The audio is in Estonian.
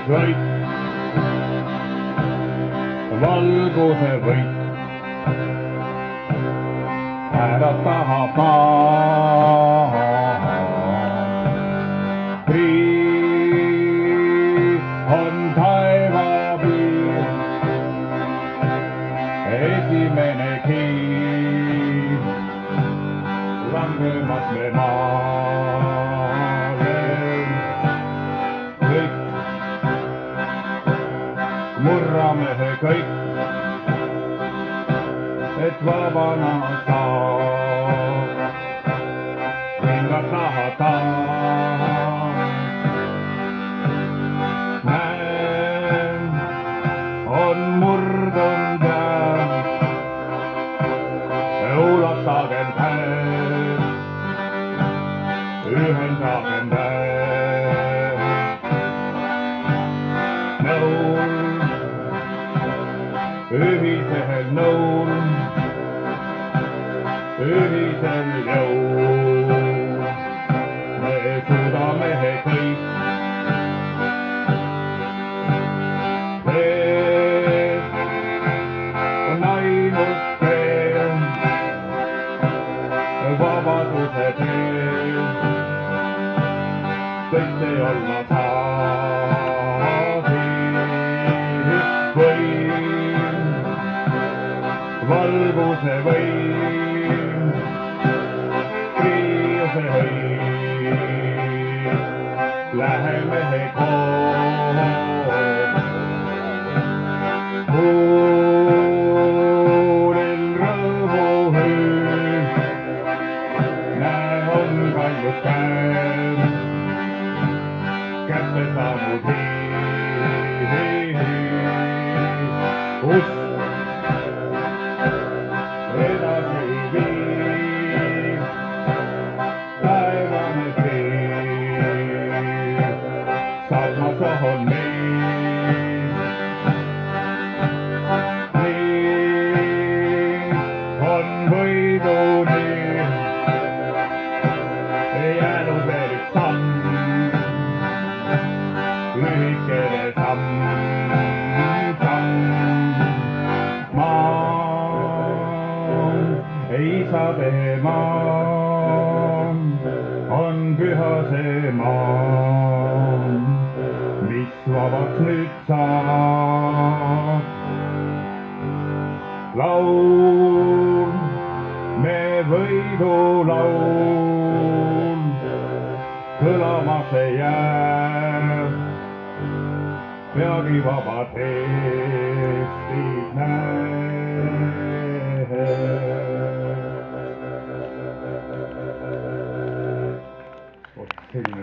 kõik, valguse võit. Ära taha paha, kriis on taevapiir, esimene kiir, langemas me maale. Kõik, murrame kõik, et vabana saab, minna tahata. Näen, on murdunud jääv, ulatagem käed, ühendagem käed. Nõul, ühisel nõul, ühisel jõul, me suudame kõik. Ees on ainult tee, vabaduse tee, teiste olla saadi võim, valguse võim, kriiuse võim, läheme koos. Kuulin rõõmuhüüd, näe on kallus käes, kätte saanud usk edasi viib, taevane kriis, saatmas on meid. Võiduni jäänud veel üks samm, lühikene samm, maa, isade maa, on püha see maa, mis vabaks nüüd saab. Laul, me võidulaul, kõlamas ei jää, peagi vabad Eestit näe.